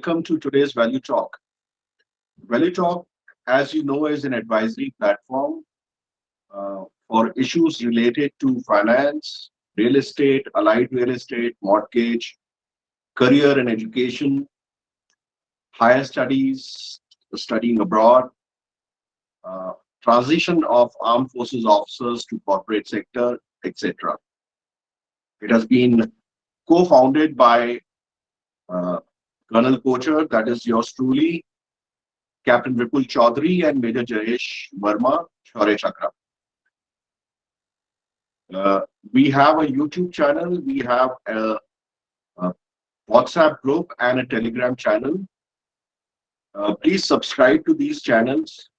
welcome to today's Value Talk. Value Talk, as you know, is an advisory platform for issues related to finance, real estate, allied real estate, mortgage, career and education, higher studies, studying abroad, uh, transition of armed forces officers to corporate sector, etc. It has been co-founded by uh, Colonel Kochhar, that is yours truly, Captain Vipul Choudhary and Major Jayesh Varma, Shaurya Chakra. Uh, we have a YouTube channel, we have a WhatsApp group, and a Telegram channel. Please subscribe to these channels.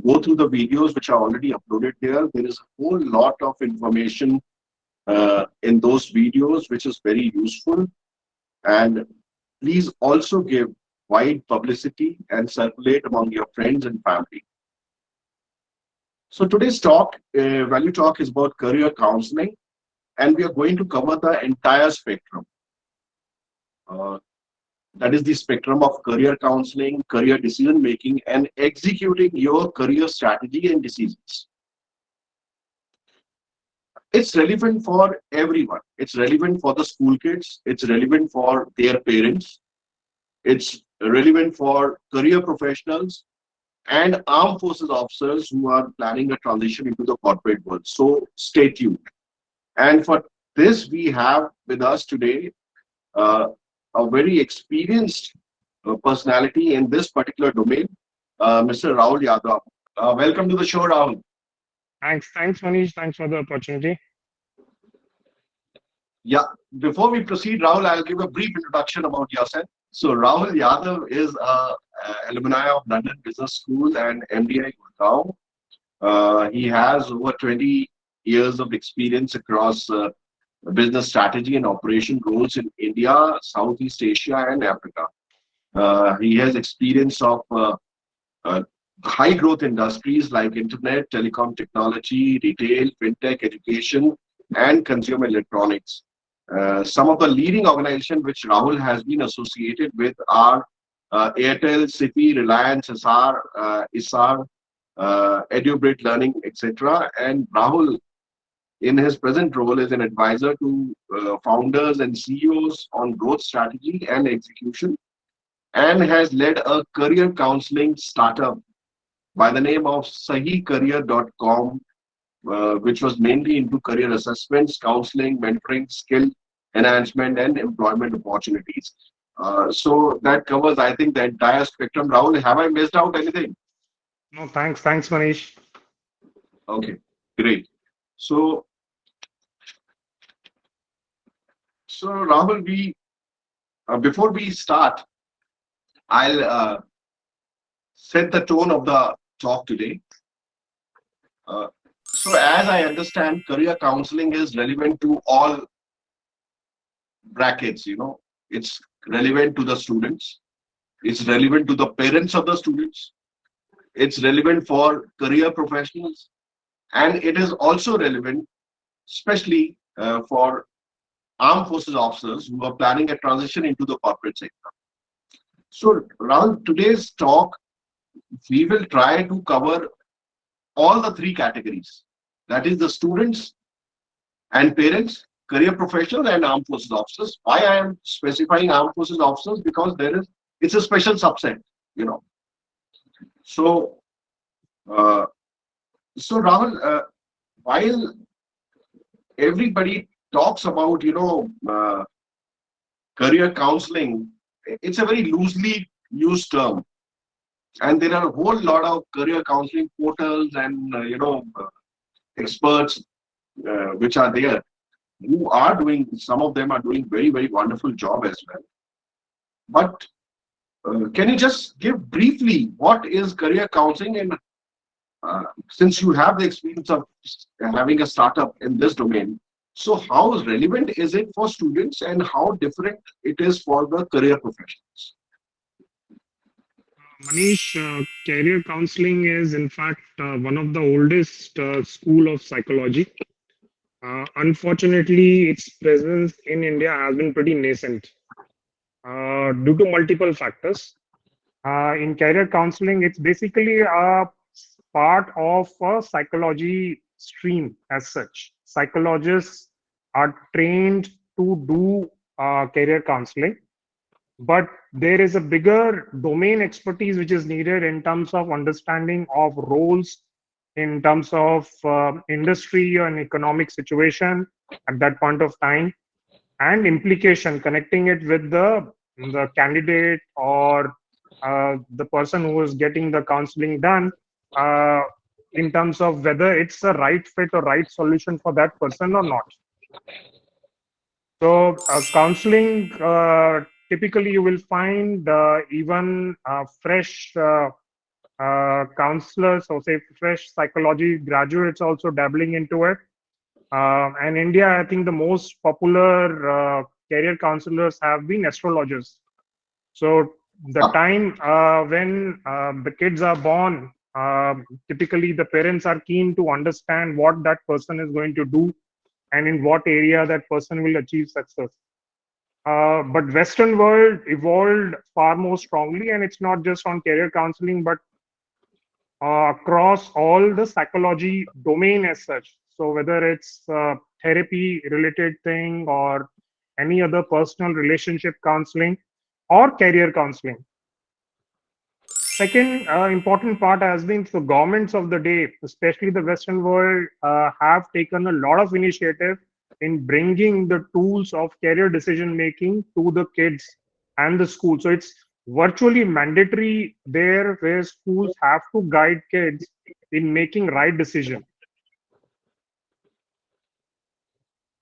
Go through the videos which are already uploaded there. There is a whole lot of information in those videos, which is very useful. And please also give wide publicity and circulate among your friends and family. So today's talk, Value Talk, is about career counseling, and we are going to cover the entire spectrum. Uh, that is the spectrum of career counseling, career decision making, and executing your career strategy and decisions. It's relevant for everyone. It's relevant for the school kids. It's relevant for their parents. It's relevant for career professionals and armed forces officers who are planning a transition into the corporate world. So stay tuned. And for this, we have with us today uh, a very experienced personality in this particular domain, Mr. Rahul Yadav. Welcome to the show, Rahul. Thanks, Manish. Thanks for the opportunity. Yeah, before we proceed, Rahul, I'll give a brief introduction about yourself. So, Rahul Yadav is a alumni of London Business School and MBA Gurgaon. He has over 20 years of experience across business strategy and operation roles in India, Southeast Asia, and Africa. He has experience of uh, high growth industries like internet, telecom technology, retail, fintech, education, and consumer electronics. Some of the leading organizations which Rahul has been associated with are Airtel, Citi, Reliance, ISAR, EduBrit Learning, etc. And Rahul, in his present role, is an advisor to founders and CEOs on growth strategy and execution, and has led a career counseling startup by the name of sahicareer.com, which was mainly into career assessments, counseling, mentoring, skill enhancement, and employment opportunities. So that covers, I think, the entire spectrum. Rahul, have I missed out anything? No, thanks, Manish. Okay, great. So, so Rahul, we before we start, I'll set the tone of the talk today. Uh, so, as I understand, career counseling is relevant to all brackets. It's relevant to the students. It's relevant to the parents of the students. It's relevant for career professionals, and it is also relevant, especially for armed forces officers who are planning a transition into the corporate sector. So, Rahul, today's talk, we will try to cover all the three categories. That is the students and parents, career professionals, and armed forces officers. Why I am specifying armed forces officers? Because it's a special subset, you know. So, uh, so Rahul, while everybody talks about, career counseling, it's a very loosely used term, and there are a whole lot of career counseling portals and experts which are there, who are doing, some of them are doing very, very wonderful job as well. But can you just give briefly what is career counseling? And since you have the experience of having a startup in this domain, so how relevant is it for students and how different it is for the career professionals? Manish, career counseling is in fact one of the oldest school of psychology. Unfortunately, its presence in India has been pretty nascent. due to multiple factors. In career counseling, it's basically a part of a psychology stream as such. Psychologists are trained to do career counseling, but there is a bigger domain expertise which is needed in terms of understanding of roles, in terms of industry and economic situation at that point of time, and implication, connecting it with the candidate or the person who is getting the counseling done, uh, in terms of whether it's a right fit or right solution for that person or not. So counseling, typically you will find even fresh counselors, or say fresh psychology graduates also dabbling into it. And India, I think the most popular career counselors have been astrologers. So the time when the kids are born, typically the parents are keen to understand what that person is going to do and in what area that person will achieve success. But Western world evolved far more strongly, and it's not just on career counseling, but across all the psychology domain as such. So whether it's therapy related thing or any other personal relationship counseling or career counseling. Second important part has been the governments of the day, especially the Western world, have taken a lot of initiative in bringing the tools of career decision making to the kids and the school. So it's virtually mandatory there, where schools have to guide kids in making right decision.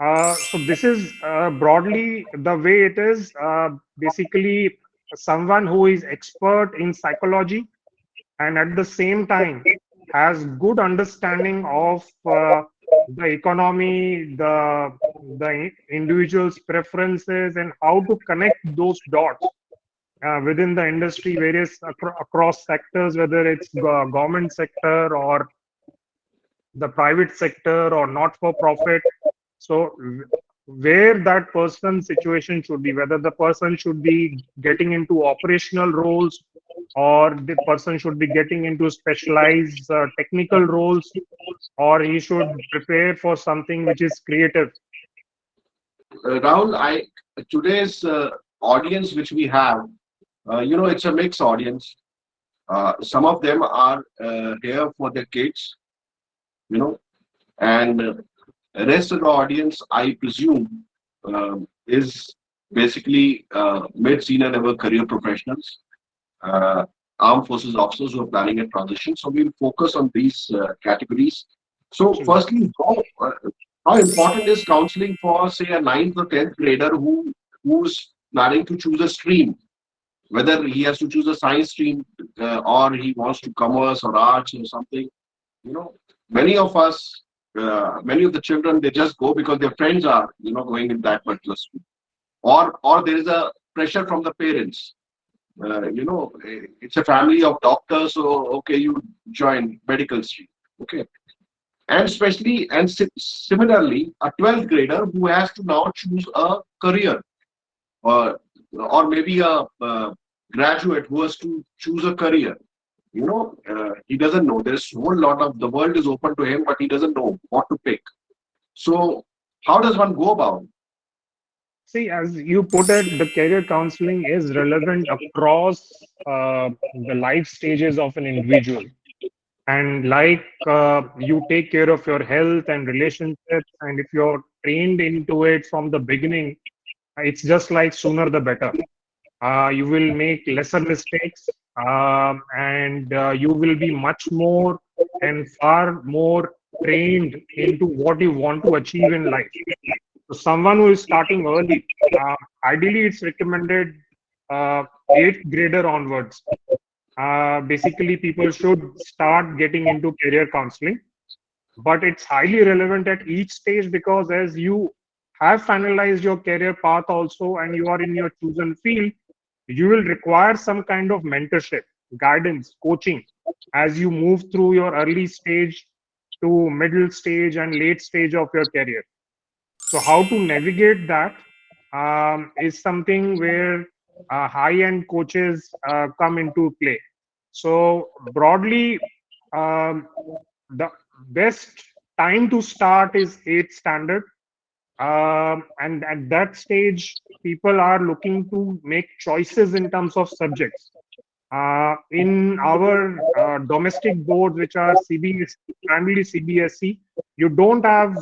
So this is broadly the way it is. Basically, someone who is expert in psychology and at the same time has good understanding of the economy, the individual's preferences, and how to connect those dots within the industry, various across sectors, whether it's government sector or the private sector or not for profit. So where that person's situation should be, whether the person should be getting into operational roles or the person should be getting into specialized technical roles, or he should prepare for something which is creative. Rahul, today's audience which we have, it's a mixed audience. Some of them are here for their kids, you know, and the rest of the audience, I presume, is basically mid-senior level career professionals, uh, armed forces officers who are planning a transition. So we'll focus on these categories. So, Sure. firstly, how important is counseling for, say, a ninth or tenth grader who's planning to choose a stream, whether he has to choose a science stream or he wants to commerce or arts or something? You know, many of us, many of the children, they just go because their friends are, going in that particular school, or there is a pressure from the parents. It's a family of doctors, so okay, you join medical stream, okay, and especially and similarly, a 12th grader who has to now choose a career, or maybe a graduate who has to choose a career. He doesn't know. There's a whole lot of the world is open to him, but he doesn't know what to pick. So, how does one go about it? See, as you put it, the career counseling is relevant across the life stages of an individual. And like you take care of your health and relationships, and if you're trained into it from the beginning, it's just like sooner the better. You will make lesser mistakes, and you will be much more and far more trained into what you want to achieve in life. So someone who is starting early, ideally it's recommended eighth grader onwards. Basically, people should start getting into career counseling, but it's highly relevant at each stage, because as you have finalized your career path also and you are in your chosen field, you will require some kind of mentorship, guidance, coaching as you move through your early stage to middle stage and late stage of your career. So how to navigate that is something where high-end coaches come into play. So broadly, um, the best time to start is 8th standard, and at that stage, people are looking to make choices in terms of subjects. In our domestic boards, which are CBS, primarily CBSE, you don't have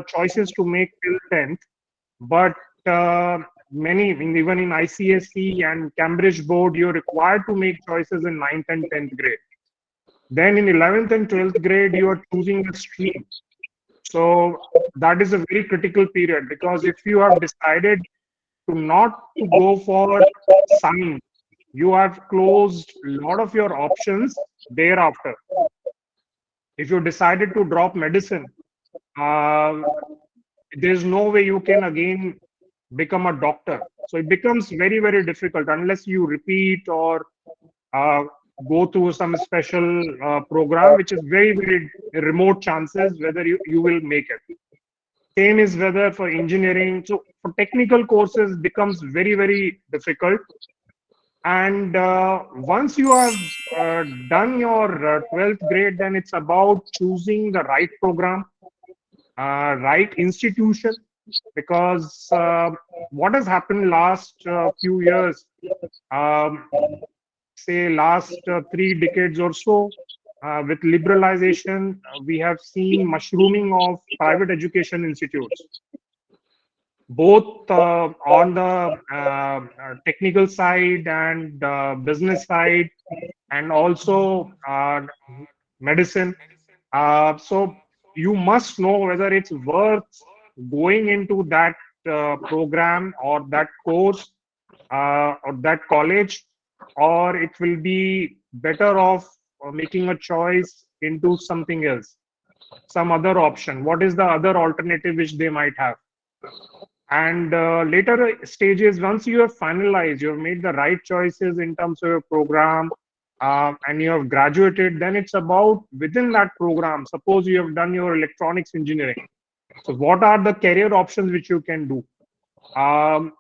choices to make till 10th, but many, even in ICSE and Cambridge board, you're required to make choices in 9th and 10th grade. Then in 11th and 12th grade, you are choosing a stream. So that is a very critical period, because if you have decided to not to go for science, you have closed a lot of your options thereafter. If you decided to drop medicine, uh, there's no way you can again become a doctor. So it becomes very, very difficult unless you repeat or uh, go through some special program, which is very, very remote chances whether you will make it. Same is whether for engineering. So for technical courses becomes very, very difficult. And once you have done your 12th grade, then it's about choosing the right program, right institution, because what has happened last few years, um, say last 3 decades or so, with liberalization, we have seen mushrooming of private education institutes, both on the technical side and business side, and also medicine. So you must know whether it's worth going into that program or that course or that college, or it will be better off making a choice into something else, some other option. What is the other alternative which they might have? And later stages, once you have finalized, you have made the right choices in terms of your program, and you have graduated, then it's about within that program. Suppose you have done your electronics engineering. So what are the career options which you can do? Um,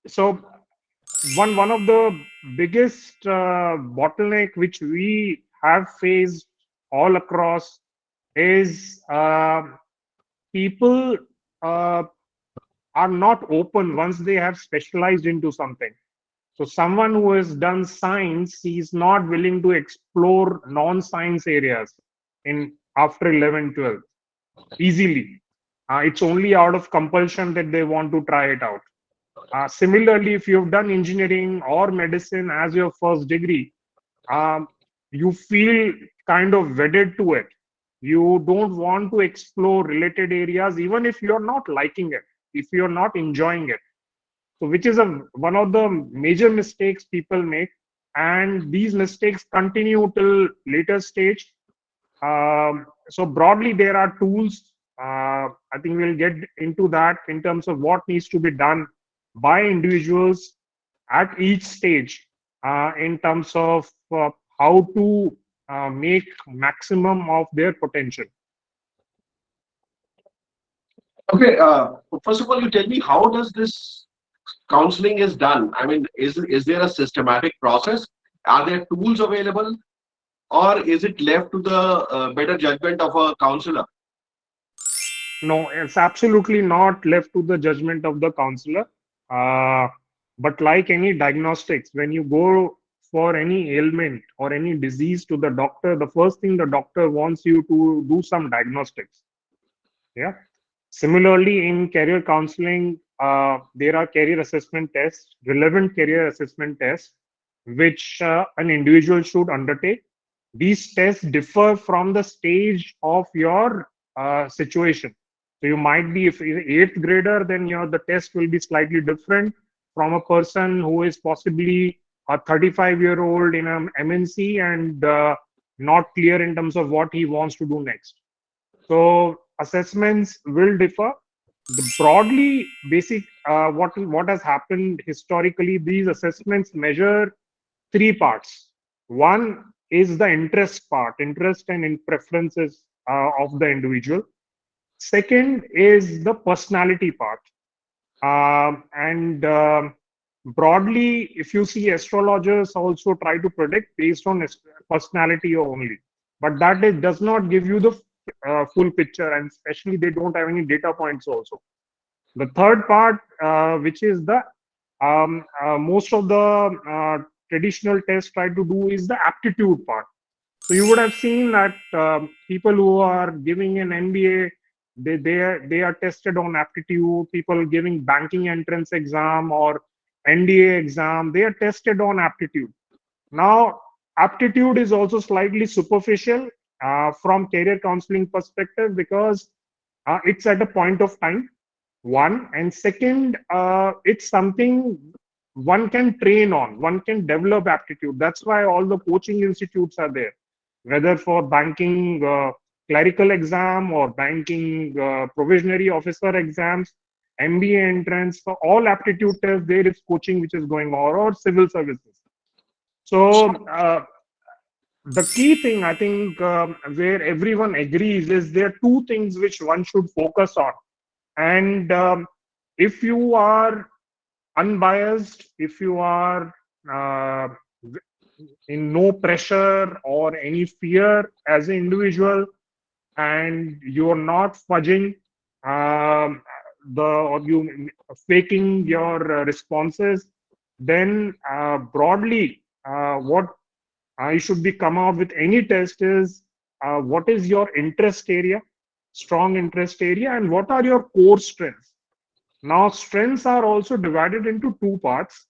so one of the biggest bottleneck which we have faced all across is people uh, are not open once they have specialized into something. So someone who has done science, he is not willing to explore non-science areas in after 11, 12 easily. It's only out of compulsion that they want to try it out. Similarly, if you've done engineering or medicine as your first degree, um, you feel kind of wedded to it. You don't want to explore related areas, even if you're not liking it, if you're not enjoying it. So, which is one of the major mistakes people make, and these mistakes continue till later stage. So broadly, there are tools. I think we'll get into that in terms of what needs to be done by individuals at each stage in terms of how to make maximum of their potential. Okay. First of all, you tell me, how does this counseling is done? I mean, is there a systematic process? Are there tools available, or is it left to the better judgment of a counselor? No, it's absolutely not left to the judgment of the counselor. Uh, but like any diagnostics, when you go for any ailment or any disease to the doctor, the first thing the doctor wants you to do some diagnostics. Yeah. Similarly, in career counseling, there are career assessment tests, relevant career assessment tests, which an individual should undertake. These tests differ from the stage of your situation. So you might be, if you're eighth grader, then the test will be slightly different from a person who is possibly a 35-year-old in an MNC and not clear in terms of what he wants to do next. So assessments will differ. The broadly basic what has happened historically, these assessments measure three parts. One is the interest part, interest and in preferences of the individual. Second is the personality part. And broadly, if you see, astrologers also try to predict based on personality only, but does not give you the full picture, and especially they don't have any data points also. The third part, which is the most of the traditional tests try to do, is the aptitude part. So you would have seen that people who are giving an MBA, they are tested on aptitude. People giving banking entrance exam or NDA exam, they are tested on aptitude. Now, aptitude is also slightly superficial from career counseling perspective, because it's at a point of time, one, and second, it's something one can train on, one can develop aptitude. That's why all the coaching institutes are there, whether for banking clerical exam or banking provisionary officer exams, MBA entrance, for all aptitude tests there is coaching which is going on, or civil services. So the key thing, I think, where everyone agrees, is there are two things which one should focus on. And if you are unbiased, if you are uh, in no pressure or any fear as an individual, and you're not fudging or you faking your responses, then broadly, what I should be come out with any test is what is your interest area, strong interest area, and what are your core strengths. Now, strengths are also divided into two parts.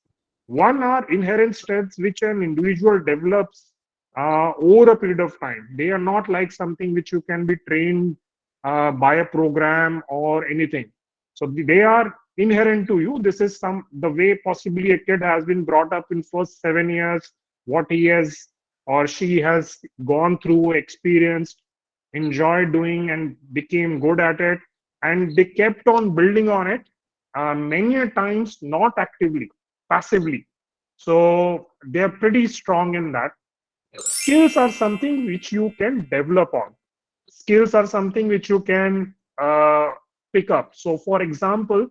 One are inherent strengths which an individual develops over a period of time. They are not like something which you can be trained by a program or anything. So they are inherent to you. This is the way possibly a kid has been brought up in first 7 years, what he has or she has gone through, experienced, enjoyed doing, and became good at it, and they kept on building on it, many a times not actively, passively. So they're pretty strong in that. Skills are something which you can develop on. Skills are something which you can pick up. So, for example,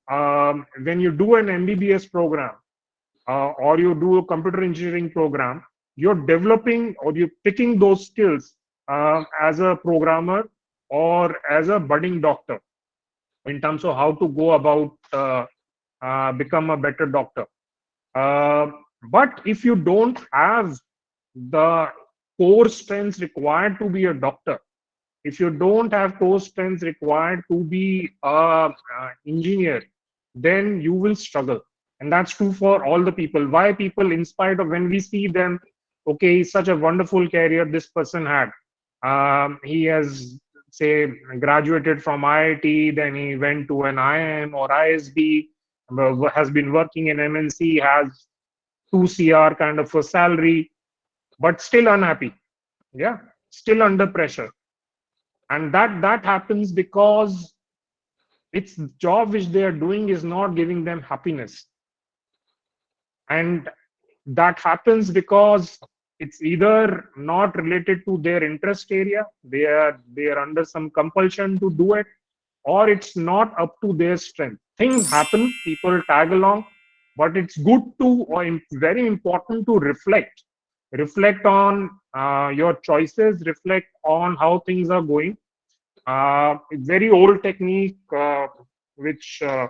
when you do an MBBS program or you do a computer engineering program, you're developing or you're picking those skills as a programmer or as a budding doctor, in terms of how to go about become a better doctor. Uh, but if you don't have the core strengths required to be a doctor, if you don't have core strengths required to be a engineer, then you will struggle. And that's true for all the people. Why people, in spite of when we see them, okay, such a wonderful career this person had. He has, say, graduated from IIT, then he went to an IIM or ISB, has been working in MNC, has 2 CR kind of a salary, but still unhappy. Yeah, still under pressure. And that happens because it's the job which they are doing is not giving them happiness. And that happens because it's either not related to their interest area, they are under some compulsion to do it, or it's not up to their strength. Things happen, people tag along, but it's good to, or very important to reflect on your choices, reflect on how things are going. Very old technique which uh,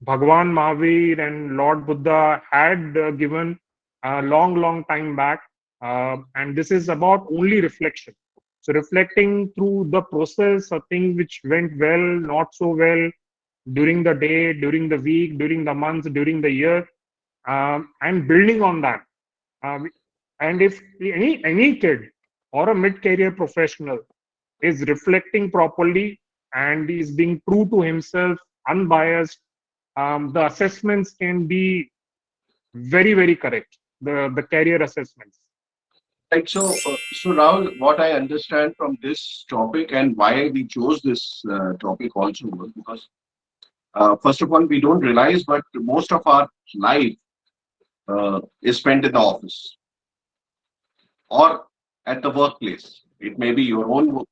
Bhagwan Mahavir and Lord Buddha had given a long time back. And this is about only reflection. So reflecting through the process of things which went well, not so well, during the day, during the week, during the month, during the year, and building on that. Um, and if any kid or a mid-career professional is reflecting properly and is being true to himself, unbiased, the assessments can be very correct. The career assessments. Right. So Rahul, what I understand from this topic and why we chose this topic also was because, first of all, we don't realize, but most of our life is spent in the office or at the workplace. It may be your own,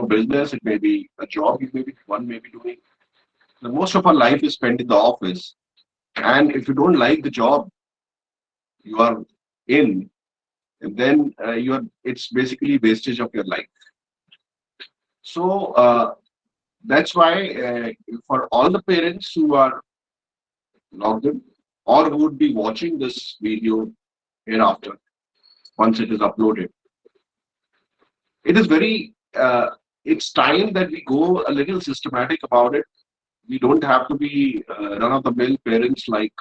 business. It may be a job. One may be doing. Most of our life is spent in the office, and if you don't like the job you are in, then you are it's basically wastage of your life. So that's why for all the parents who are logged in or who would be watching this video hereafter once it is uploaded, it is very it's time that we go a little systematic about it. We don't have to be run of the mill parents, like,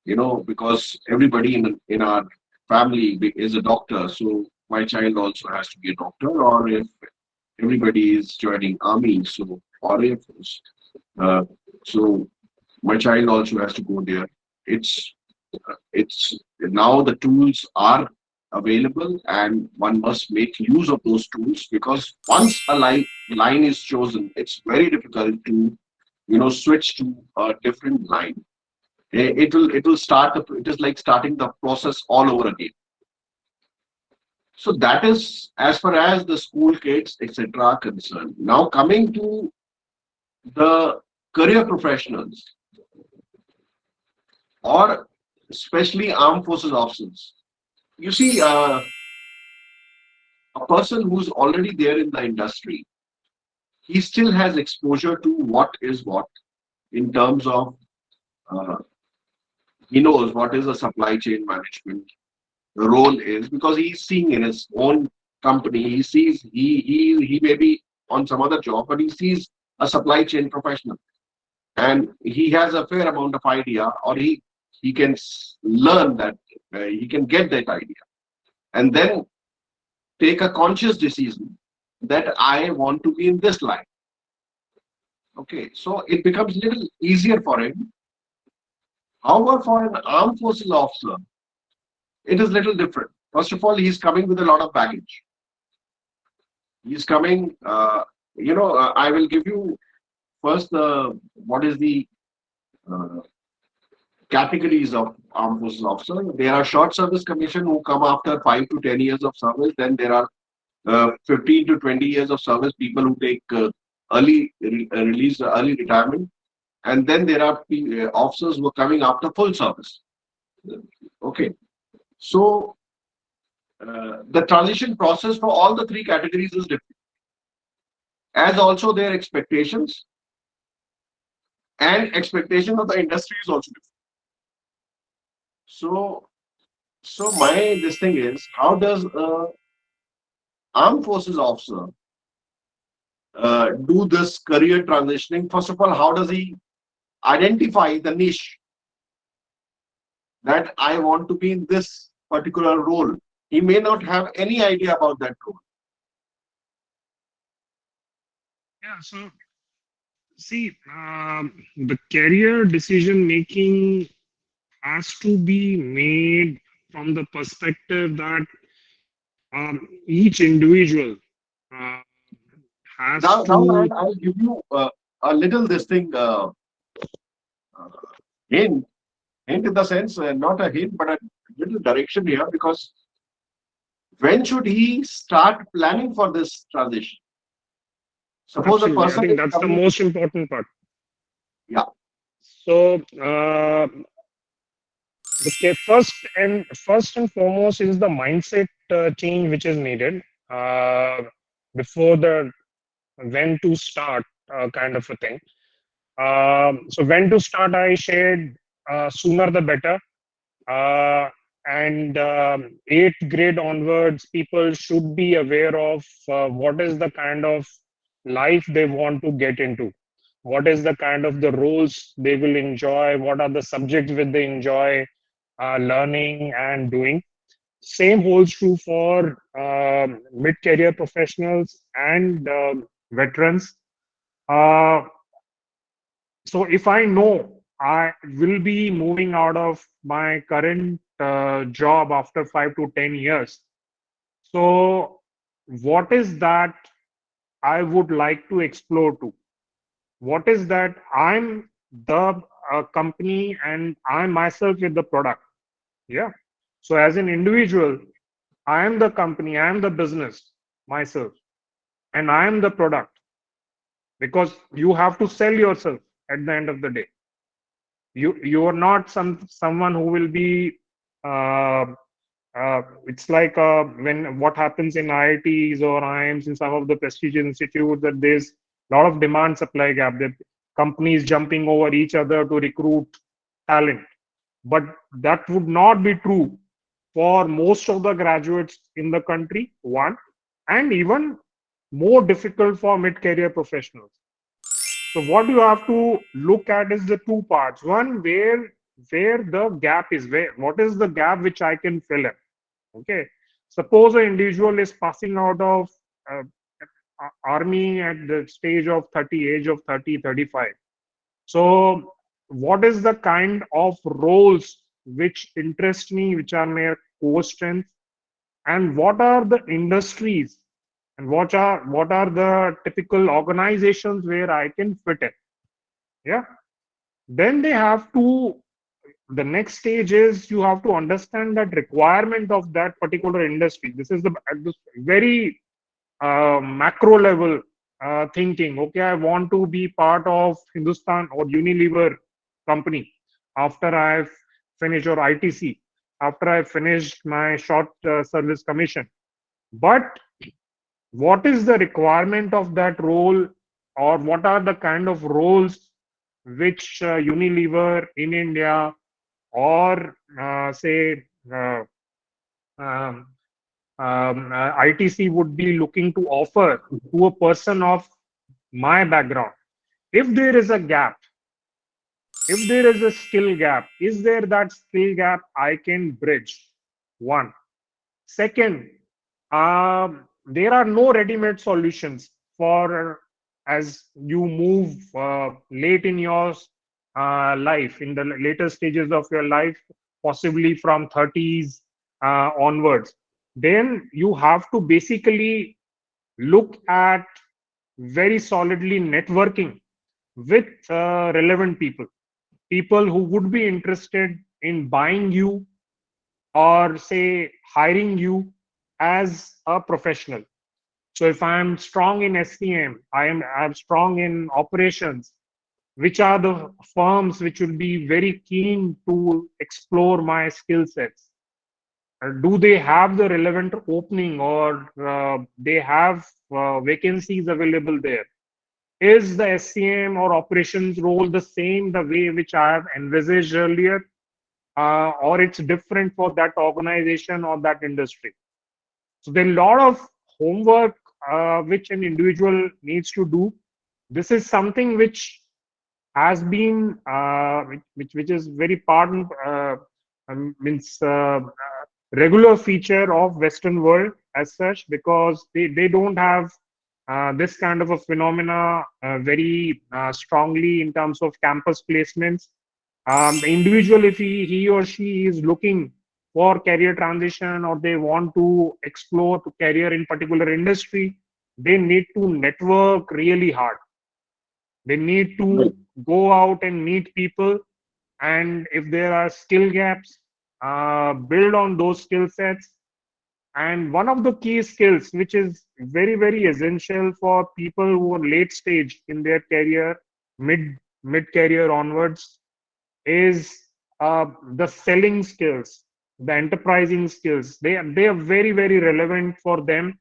because everybody in our family is a doctor, so my child also has to be a doctor, or if everybody is joining army, so or if uh, so my child also has to go there. It's now the tools are available, and one must make use of those tools, because once a line is chosen, it's very difficult to switch to a different line. It will it is like starting the process all over again. So that is as far as the school kids etc are concerned. Now coming to the career professionals, or especially armed forces officers. You see, a person who's already there in the industry, he still has exposure to what is what in terms of uh, he knows what is a supply chain management role is, because he's seeing in his own company, he sees he may be on some other job, but he sees a supply chain professional, and he has a fair amount of idea, or he can learn that, he can get that idea, and then take a conscious decision that I want to be in this line. Okay, so it becomes a little easier for him. However, for an armed forces officer, it is little different. First of all, he's coming with a lot of baggage. He's coming, I will give you first the what is the uh, categories of armed forces officer. There are short service commission who come after 5 to 10 years of service. Then there are 15 to 20 years of service people who take release, early retirement, and then there are officers who are coming after full service. Okay, so the transition process for all the three categories is different, as also their expectations and expectation of the industry is also different. So, my this thing is, how does a armed forces officer do this career transitioning? First of all, how does he identify the niche that I want to be in this particular role? He may not have any idea about that role. Yeah, so see, the career decision making has to be made from the perspective that each individual uh, has Now to. I'll give you a little this thing uh, hint, hint in the sense, not a hint, but a little direction here, because when should he start planning for this transition? Suppose a Absolutely, I person think is that's the coming, most important part. yeah. So, first and foremost is the mindset change which is needed uh, before the when to start kind of a thing. So when to start, I shared sooner the better. Uh, and eighth grade onwards, people should be aware of what is the kind of life they want to get into, what is the kind of the roles they will enjoy, what are the subjects which they enjoy learning and doing. Same holds true for mid-career professionals and veterans. Uh, so if I know I will be moving out of my current job after 5 to 10 years, so what is that I would like to explore to? What is that I'm the company and I myself with the product? Yeah. So as an individual, I am the company, I am the business myself, and I am the product because you have to sell yourself. at the end of the day. You are not someone who will be uh, it's like when what happens in IITs or IIMs in some of the prestigious institutes, that there's a lot of demand supply gap, that companies jumping over each other to recruit talent. But that would not be true for most of the graduates in the country, one, and even more difficult for mid-career professionals. So what you have to look at is the two parts. One, where the gap is, where what is the gap which I can fill in. Okay. Suppose an individual is passing out of uh, army at the stage of 30, age of 30, 35. So what is the kind of roles which interest me, which are my core strengths, and what are the industries and what are the typical organizations where I can fit in? Yeah. Then they have to, the next stage is you have to understand that requirement of that particular industry. This is the at this very macro level thinking. Okay, I want to be part of Hindustan or Unilever company after I've finished, or ITC after I've finished my short service commission. But what is the requirement of that role, or what are the kind of roles which Unilever in India, or say uh, um, ITC would be looking to offer to a person of my background? If there is a gap, if there is a skill gap, is there that skill gap I can bridge? One. Second, there are no ready-made solutions for as you move late in your life, in the later stages of your life, possibly from 30s onwards. Then you have to basically look at very solidly networking with relevant people, people who would be interested in buying you or say hiring you as a professional. So if I am strong in SCM, I'm strong in operations, which are the firms which will be very keen to explore my skill sets? Do they have the relevant opening, or they have vacancies available there? Is the SCM or operations role the same, the way which I have envisaged earlier, or it's different for that organization or that industry? So there are a lot of homework which an individual needs to do. This is something which has been which is very part means regular feature of Western world as such, because they don't have this kind of a phenomena very strongly in terms of campus placements. The individual, if he or she is looking for career transition, or they want to explore to career in particular industry, they need to network really hard. They need Right. to go out and meet people, and if there are skill gaps, build on those skill sets. And one of the key skills which is very very essential for people who are late stage in their career, mid career onwards, is the selling skills, the enterprising skills. They are very very relevant for them,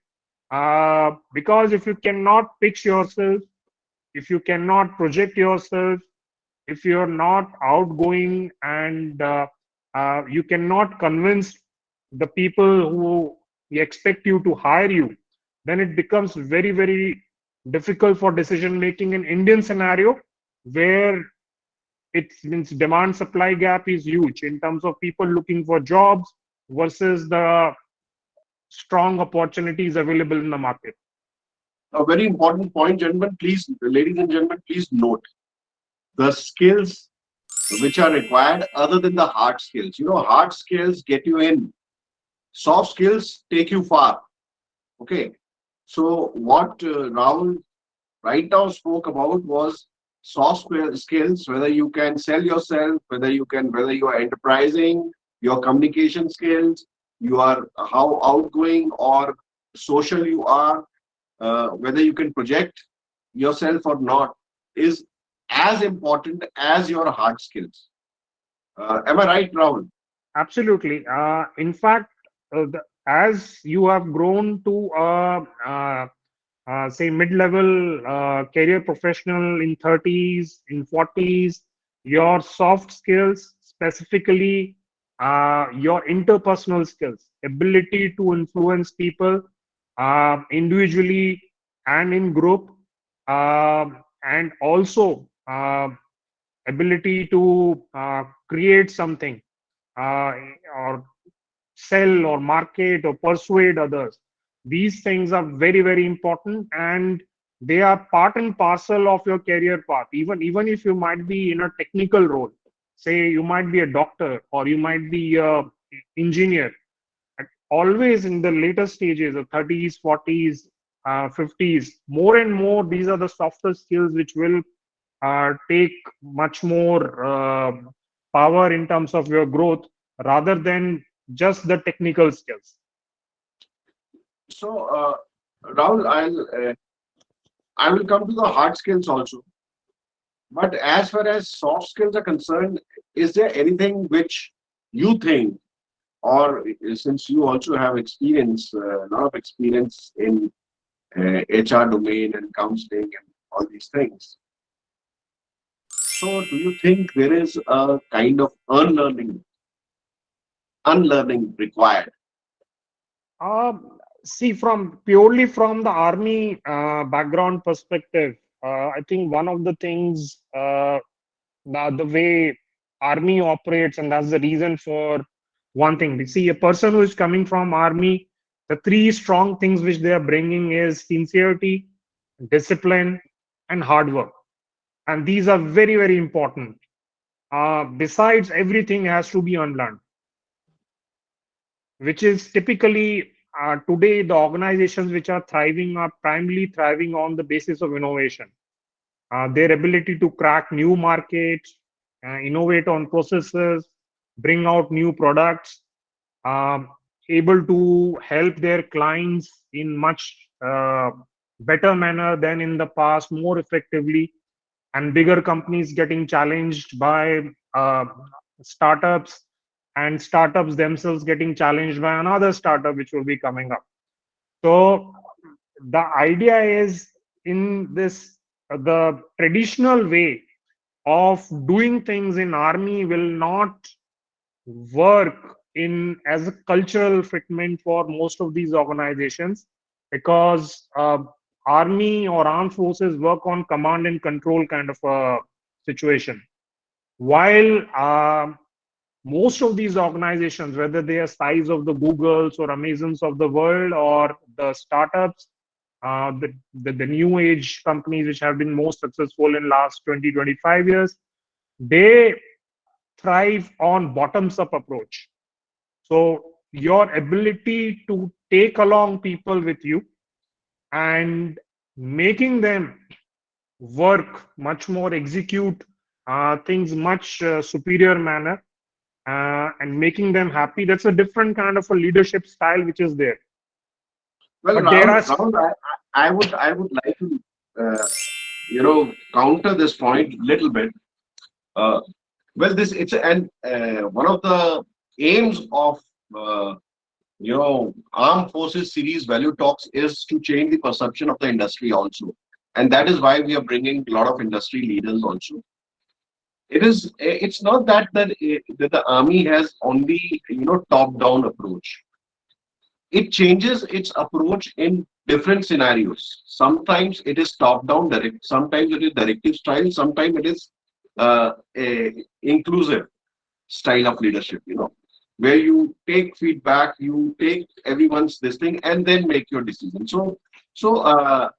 because if you cannot pitch yourself, if you cannot project yourself, if you're not outgoing, and you cannot convince the people who expect you to hire you, then it becomes very very difficult for decision making in Indian scenario, where it means demand supply gap is huge in terms of people looking for jobs versus the strong opportunities available in the market. A very important point, gentlemen. Please, ladies and gentlemen, please note the skills which are required other than the hard skills. You know, hard skills get you in, soft skills take you far. Okay. So, what Rahul right now spoke about was skills, whether you can sell yourself, whether you are enterprising, your communication skills, you are how outgoing or social you are, whether you can project yourself or not, is as important as your hard skills. Am I right, Rahul? Absolutely. In fact, as you have grown to say mid-level career professional in 30s, in 40s, your soft skills, specifically your interpersonal skills, ability to influence people individually and in group, and also ability to create something, or sell or market or persuade others. These things are very, very important, and they are part and parcel of your career path. Even if you might be in a technical role, say you might be a doctor or you might be a engineer, always in the later stages of 30s, 40s, 50s, more and more these are the softer skills which will take much more power in terms of your growth rather than just the technical skills. So, Rahul, I will come to the hard skills also. But as far as soft skills are concerned, is there anything which you think, or since you also have experience, a lot of experience in HR domain and counseling and all these things. So, do you think there is a kind of unlearning required? See, from purely from the army background perspective, I think one of the things, the way army operates, and that's the reason for one thing. We see a person who is coming from army, the three strong things which they are bringing is sincerity, discipline, and hard work. And these are very, very important. Besides, everything has to be unlearned, which is typically today the organizations which are thriving are primarily thriving on the basis of innovation. Their ability to crack new markets, innovate on processes, bring out new products, um, able to help their clients in much better manner than in the past, more effectively, and bigger companies getting challenged by uh, startups, and startups themselves getting challenged by another startup which will be coming up. So the idea is, in this, the traditional way of doing things in army will not work in as a cultural fitment for most of these organizations, because army or armed forces work on command and control kind of a situation, while most of these organizations, whether they are size of the Googles or Amazons of the world, or the startups, the new age companies which have been most successful in last 20-25 years, they thrive on bottoms up approach. So your ability to take along people with you and making them work much more, execute things much superior manner, and making them happy, that's a different kind of a leadership style which is there. Well, But there are Rahul, I would like to, counter this point little bit. Uh, well, this it's and one of the aims of uh, armed forces series value talks is to change the perception of the industry also, and that is why we are bringing a lot of industry leaders also. It's not that the army has only top down approach. It changes its approach in different scenarios. Sometimes it is top down direct, sometimes it is directive style, sometimes it is a inclusive style of leadership, where you take feedback, you take everyone's this thing, and then make your decision. So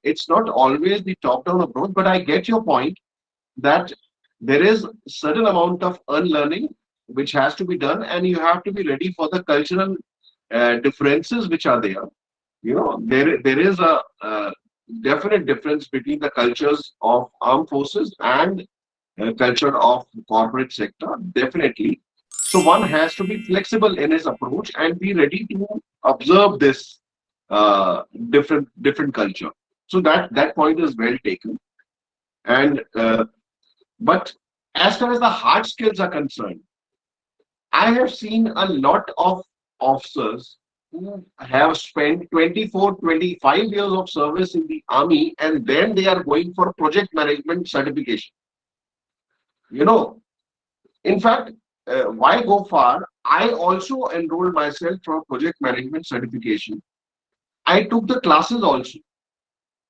it's not always the top down approach, but I get your point that there is certain amount of unlearning which has to be done, and you have to be ready for the cultural differences which are there. There is a definite difference between the cultures of armed forces and culture of corporate sector, definitely. So one has to be flexible in his approach and be ready to observe this different culture. So that point is well taken. And But as far as the hard skills are concerned, I have seen a lot of officers who have spent 24, 25 years of service in the army, and then they are going for project management certification. You know, in fact, why go far? I also enrolled myself for project management certification. I took the classes also.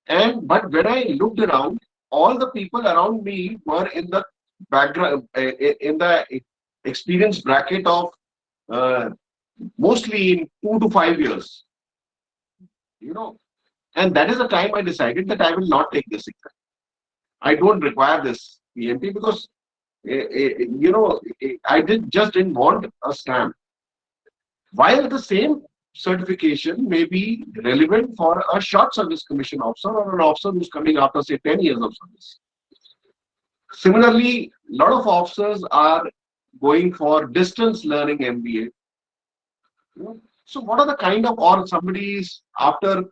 And but when I looked around, all the people around me were in the background, in the experience bracket of uh, mostly in 2 to 5 years, you know. And that is the time I decided that I will not take this exam. I don't require this PMP because, I didn't want a stamp. While the same certification may be relevant for a short service commission officer or an officer who's coming after, say, 10 years of service. Similarly, a lot of officers are going for distance learning MBA. So, what are the kind of, or somebody's after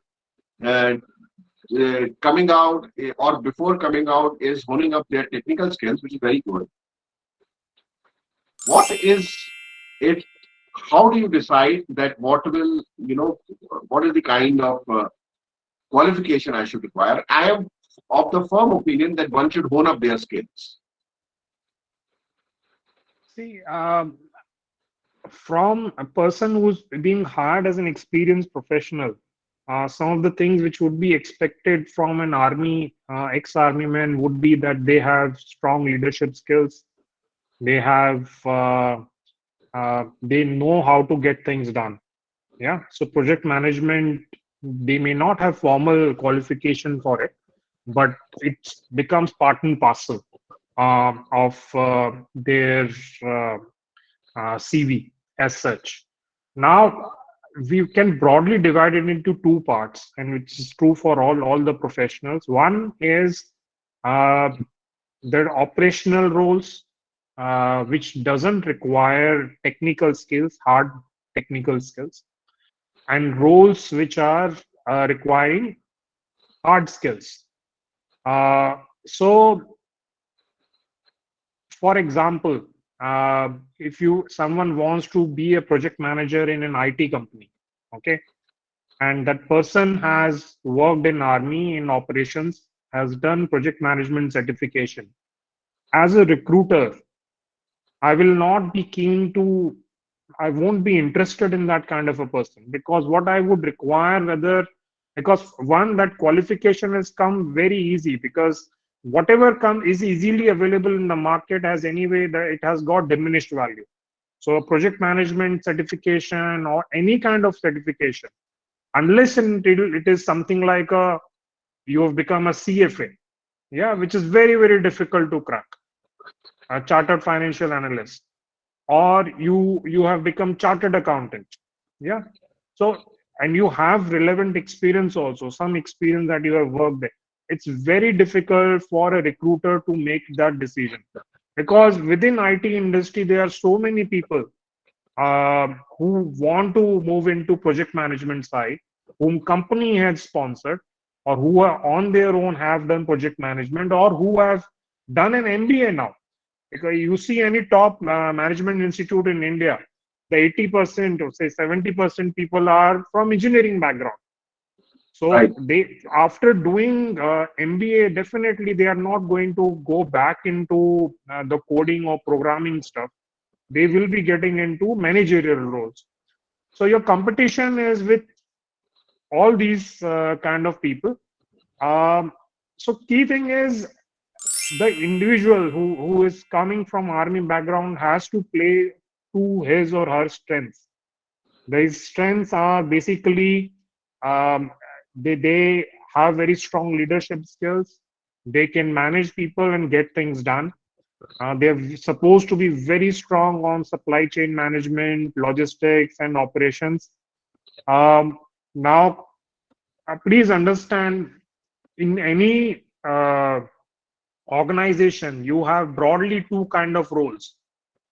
uh, coming out or before coming out is honing up their technical skills, which is very good. What is it? How do you decide that what is the kind of qualification I should require? I am of the firm opinion that one should hone up their skills. See, from a person who's being hired as an experienced professional, some of the things which would be expected from an army, ex-army man would be that they have strong leadership skills. They have, they know how to get things done. Yeah. So project management, they may not have formal qualification for it, but it becomes part and parcel of their uh, CV as such. Now, we can broadly divide it into two parts, and which is true for all the professionals. One is uh, their operational roles, which doesn't require technical skills, hard technical skills, and roles which are requiring hard skills. So, for example, if you someone wants to be a project manager in an IT company, okay, and that person has worked in army in operations, has done project management certification. As a recruiter, I will not be keen to, I won't be interested in that kind of a person, because what I would require, whether, because one, that qualification has come very easy, because whatever come is easily available in the market has anyway, that it has got diminished value. So a project management certification or any kind of certification, unless it is something like a, you have become a CFA, yeah, which is very, very difficult to crack, a chartered financial analyst, or you have become chartered accountant, yeah. So, and you have relevant experience also, some experience that you have worked there, it's very difficult for a recruiter to make that decision, because within IT industry there are so many people who want to move into project management side, whom company has sponsored, or who are on their own have done project management, or who have done an MBA now. Because you see any top management institute in India, the 80% or say 70% people are from engineering background. So Right. they, after doing MBA, definitely they are not going to go back into the coding or programming stuff. They will be getting into managerial roles. So your competition is with all these kind of people. Um, so key thing is the individual who is coming from army background has to play to his or her strengths. These strengths are basically um, they have very strong leadership skills. They can manage people and get things done. They're supposed to be very strong on supply chain management, logistics, and operations. Um, Now, please understand, in any organization, you have broadly two kind of roles.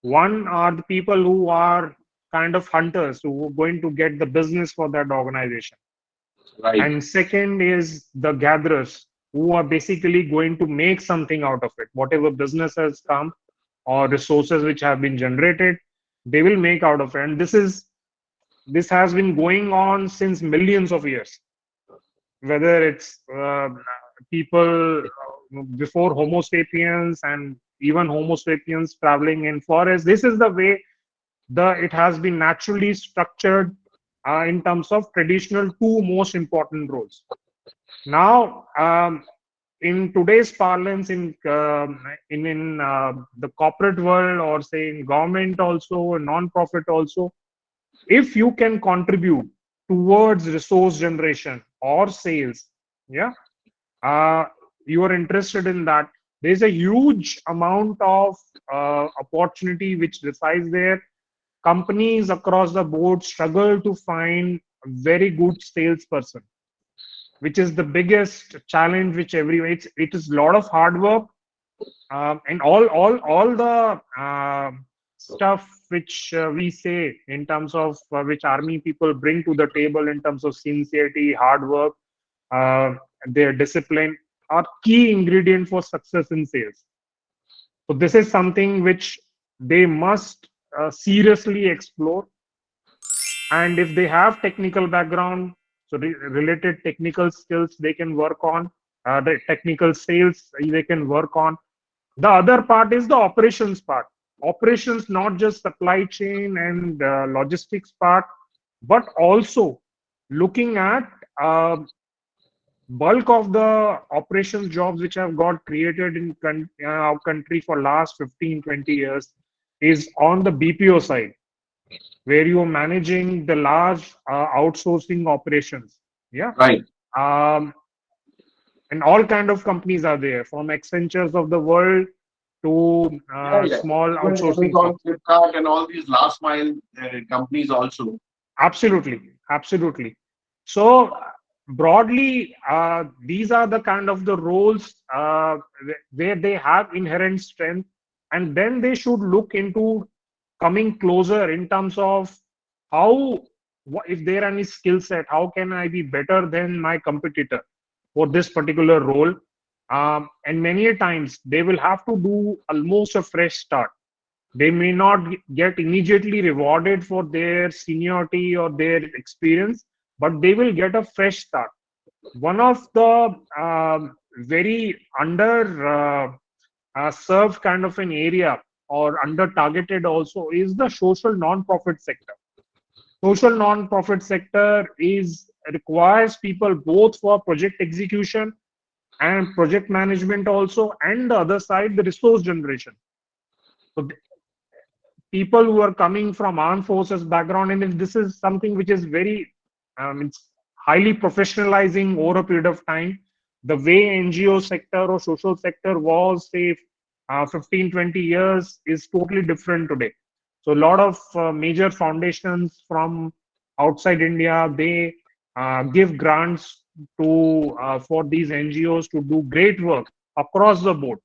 One are the people who are kind of hunters who are going to get the business for that organization. Right. And second is the gatherers. who are basically going to make something out of it. Whatever business has come or resources which have been generated, they will make out of it. And this has been going on since millions of years. Whether it's people before Homo sapiens and even Homo sapiens traveling in forests, this is the way the it has been naturally structured in terms of traditional two most important roles. Now, in today's parlance, in the corporate world, or say in government also, non-profit also, if you can contribute towards resource generation or sales, yeah, uh, you are interested in that, there's a huge amount of opportunity which resides there. Companies across the board struggle to find a very good salesperson, which is the biggest challenge which it is a lot of hard work, and all the stuff which we say in terms of which army people bring to the table in terms of sincerity, hard work, uh, their discipline are key ingredient for success in sales. So this is something which they must seriously explore. And if they have technical background, so related technical skills they can work on, the technical sales they can work on. The other part is the operations part. Operations, not just supply chain and logistics part, but also looking at bulk of the operations jobs which have got created in our country for last 15-20 years is on the BPO side, where you're managing the large outsourcing operations. Yeah. Right. Um, and all kind of companies are there, from Accentures of the world to Yeah, yeah. small Even outsourcing Amazon, firms. Flipkart, and all these last mile companies also. Absolutely, absolutely. So broadly, these are the kind of the roles where they have inherent strength, and then they should look into coming closer in terms of how, if there are any skill set, how can I be better than my competitor for this particular role. And many a times they will have to do almost a fresh start. They may not get immediately rewarded for their seniority or their experience, but they will get a fresh start. One of the very under served kind of an area, or under targeted also, is the social non-profit sector. Social non-profit sector is requires people both for project execution and project management also, and the other side, the resource generation. So people who are coming from armed forces background, and if this is something which is very it's highly professionalizing over a period of time. The way NGO sector or social sector was, say, 15-20 years is totally different today. So a lot of major foundations from outside India, they give grants to for these NGOs to do great work across the board.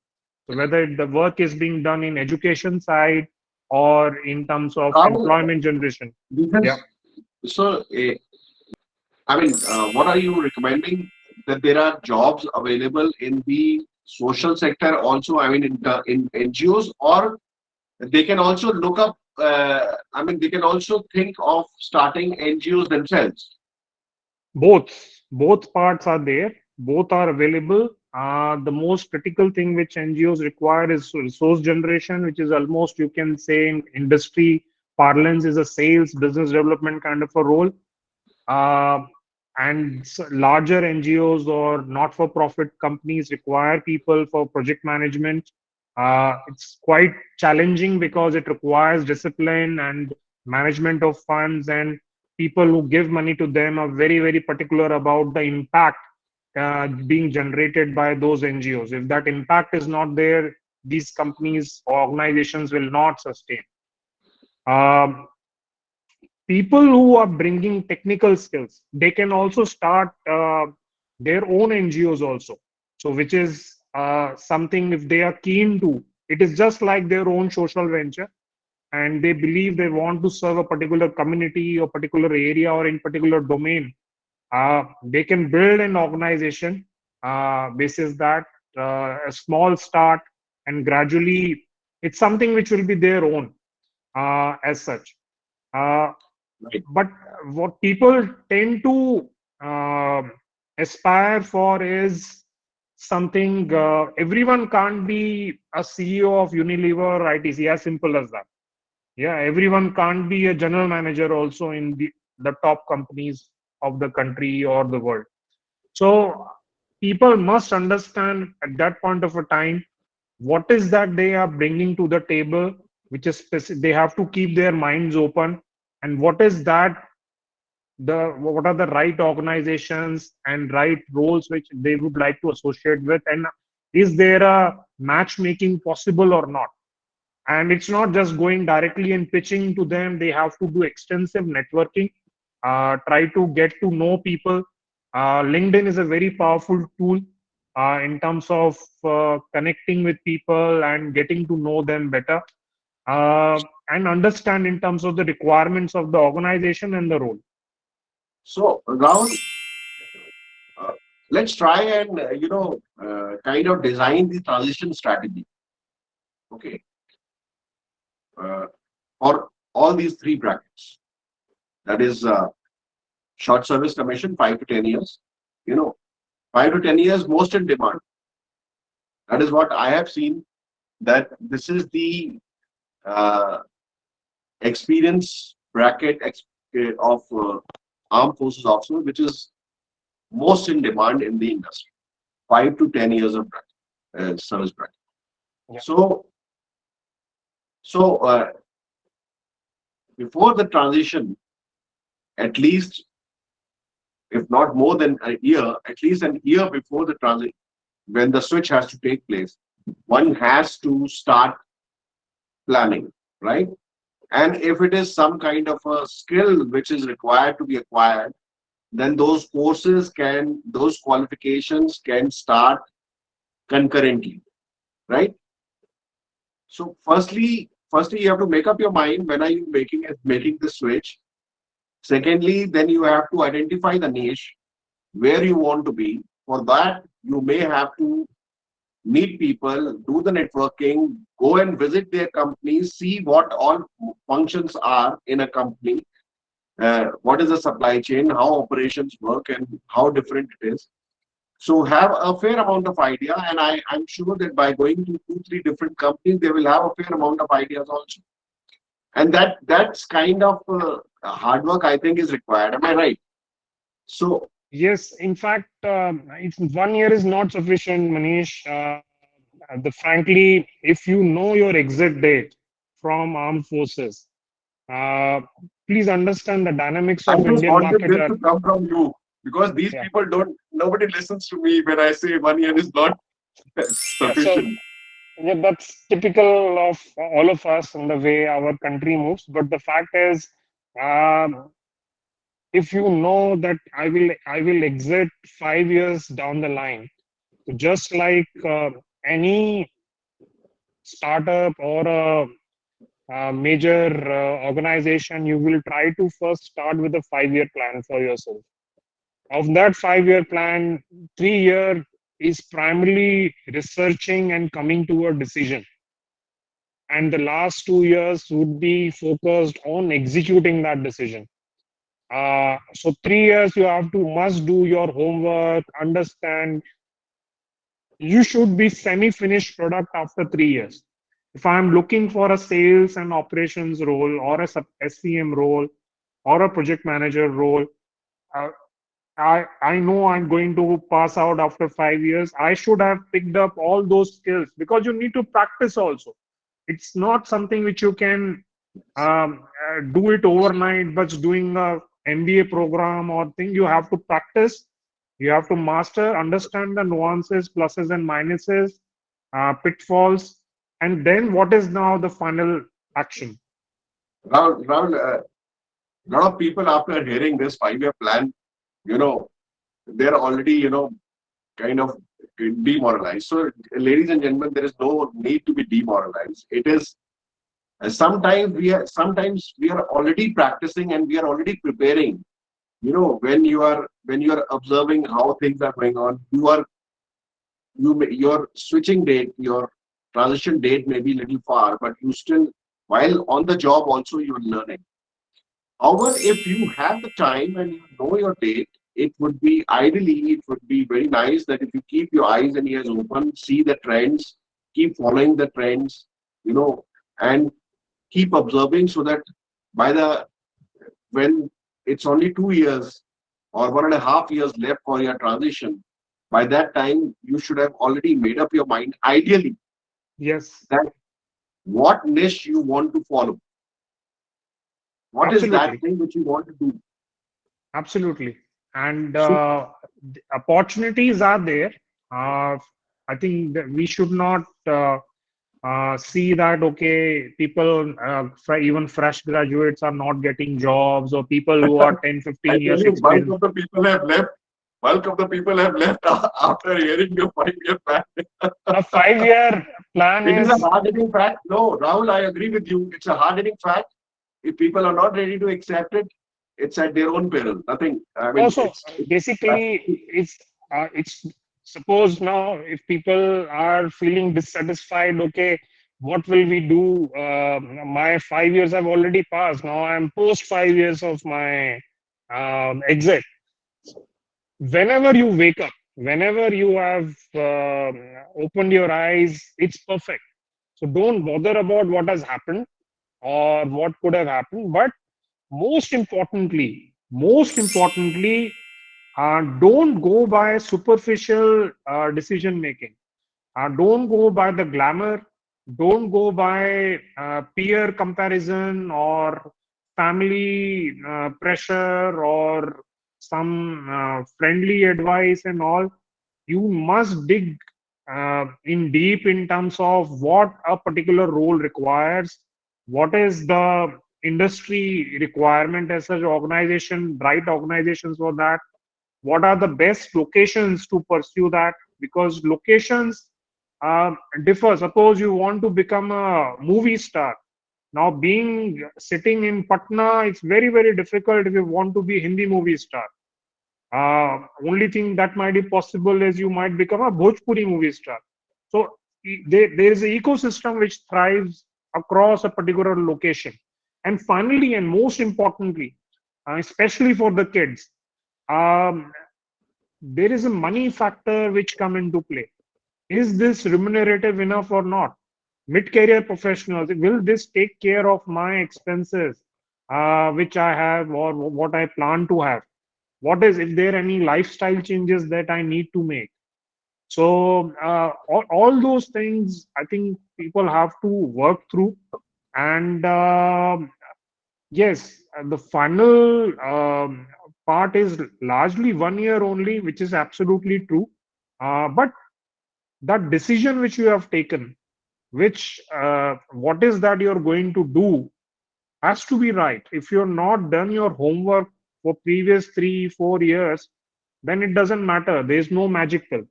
So whether the work is being done in education side or in terms of Rahul, employment generation. this Yeah, is so. I mean, what are you recommending? That there are jobs available in the social sector also? I mean, in NGOs, or they can also look up. I mean, they can also think of starting NGOs themselves. both both parts are there. Both are available. The most critical thing which NGOs require is resource generation, which is almost, you can say, in industry parlance, is a sales business development kind of a role. uh, and larger NGOs or not-for-profit companies require people for project management. It's quite challenging because it requires discipline and management of funds, and people who give money to them are very, very particular about the impact being generated by those NGOs. If that impact is not there, these companies or organizations will not sustain. Um, People who are bringing technical skills, they can also start their own NGOs also. So which is something, if they are keen to, it is just like their own social venture, and they believe they want to serve a particular community or particular area or in particular domain. They can build an organization basis that a small start, and gradually it's something which will be their own as such. Uh, Right. but what people tend to um aspire for is something. Everyone can't be a CEO of Unilever, ITC, as simple as that. Yeah, everyone can't be a general manager also in the top companies of the country or the world. So people must understand at that point of a time what is that they are bringing to the table, which is specific. They have to keep their minds open, and what is that, the what are the right organizations and right roles which they would like to associate with, and is there a matchmaking possible or not. And it's not just going directly and pitching to them. They have to do extensive networking, try to get to know people. LinkedIn is a very powerful tool in terms of connecting with people and getting to know them better, and understand in terms of the requirements of the organization and the role. So, Rahul, uh, let's try and kind of design the transition strategy. Okay, uh, for all these three brackets. That is short service commission, 5 to 10 years. You know, 5 to 10 years, most in demand. That is what I have seen. That this is the uh, experience bracket of armed forces officer, which is most in demand in the industry. 5 to 10 years of bracket, service bracket. Yeah. So, so before the transition, at least if not more than a year, at least an year before the transition, when the switch has to take place, one has to start planning, right? And if it is some kind of a skill which is required to be acquired, then those qualifications can start concurrently, right? So firstly, you have to make up your mind when are you making the switch. Secondly, then you have to identify the niche where you want to be. For that, you may have to meet people, do the networking, go and visit their companies, see what all functions are in a company, what is the supply chain, how operations work, and how different it is. So have a fair amount of idea, and I'm sure that by going to 2, 3 different companies, they will have a fair amount of ideas also. And that's kind of hard work I think is required. Am I right? So Yes, in fact, it's 1 year is not sufficient, Manish. Frankly, if you know your exit date from armed forces, uh, please understand the dynamics I of just Indian wanted market. this to come from you because these Yeah, people don't. Nobody listens to me when I say 1 year is not yeah. So sufficient. yeah, that's typical of all of us in the way our country moves. But the fact is, um, if you know that I will exit 5 years down the line, just like any startup or a major organization, you will try to first start with a 5 year plan for yourself. Of that 5 year plan, 3 year is primarily researching and coming to a decision. And the last 2 years would be focused on executing that decision. So 3 years you have to must do your homework, understand. You should be semi-finished product after 3 years. If I'm looking for a sales and operations role or a SCM role or a project manager role, uh, I know I'm going to pass out after 5 years. I should have picked up all those skills because you need to practice also. It's not something which you can do it overnight, but doing a MBA program or thing. You have to practice. You have to master, understand the nuances, pluses and minuses, pitfalls, and then what is now the final action. Rahul, a lot of people after hearing this 5 year plan, you know, they're already kind of demoralized. So, ladies and gentlemen, there is no need to be demoralized. It is sometimes we are already practicing and we are already preparing. When you are observing how things are going on, you are your switching date, your transition date may be little far, but you still, while on the job also you're learning. However, if you have the time and you know your date, it would be ideally, it would be very nice that if you keep your eyes and ears open, see the trends, keep following the trends, you know, and keep observing so that by the when it's only 2 years or 1.5 years left for your transition, by that time you should have already made up your mind, ideally, Yes, that what niche you want to follow. What is that absolutely. thing which you want to do? Absolutely. And So the opportunities are there. I think that we should not see that, okay, people, even fresh graduates are not getting jobs, or people who are 10, I 15 tell years you, bulk experience. of the people have left. Bulk of the people have left after hearing your 5 year plan. A 5 year plan It is a is hard hitting fact. No, Rahul, I agree with you. It's a hard hitting fact. If people are not ready to accept it, it's at their own peril. Nothing. I mean, also basically it's suppose now if people are feeling dissatisfied, okay, what will we do? My 5 years have already passed. Now I'm post 5 years of my exit. Whenever you wake up, whenever you have opened your eyes, it's perfect. So don't bother about what has happened or what could have happened. But most importantly, don't go by superficial decision making. Don't go by the glamour. Don't go by peer comparison or family pressure or some friendly advice and all. You must dig in deep in terms of what a particular role requires, what is the industry requirement as such organization, right organizations for that, what are the best locations to pursue that, because locations differ. Suppose you want to become a movie star. Now, being sitting in Patna, it's very, very difficult if you want to be Hindi movie star. Only thing that might be possible is you might become a Bhojpuri movie star. So there is an ecosystem which thrives across a particular location. And finally, and most importantly, especially for the kids, um, there is a money factor which come into play. Is this remunerative enough or not? Mid-career professionals, will this take care of my expenses, which I have or what I plan to have? What is, if there any lifestyle changes that I need to make? So all those things, I think people have to work through. And yes, the final part is largely 1 year only, which is absolutely true. But that decision which you have taken, which what is that you're going to do, has to be right. If you're not done your homework for previous 3 4 years, then it doesn't matter. There's no magic pill.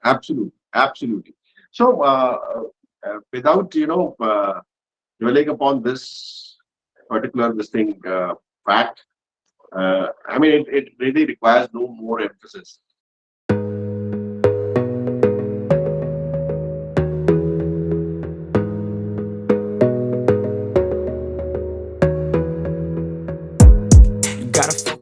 absolutely, absolutely. So, without dwelling upon this particular fact, I mean, it really requires no more emphasis.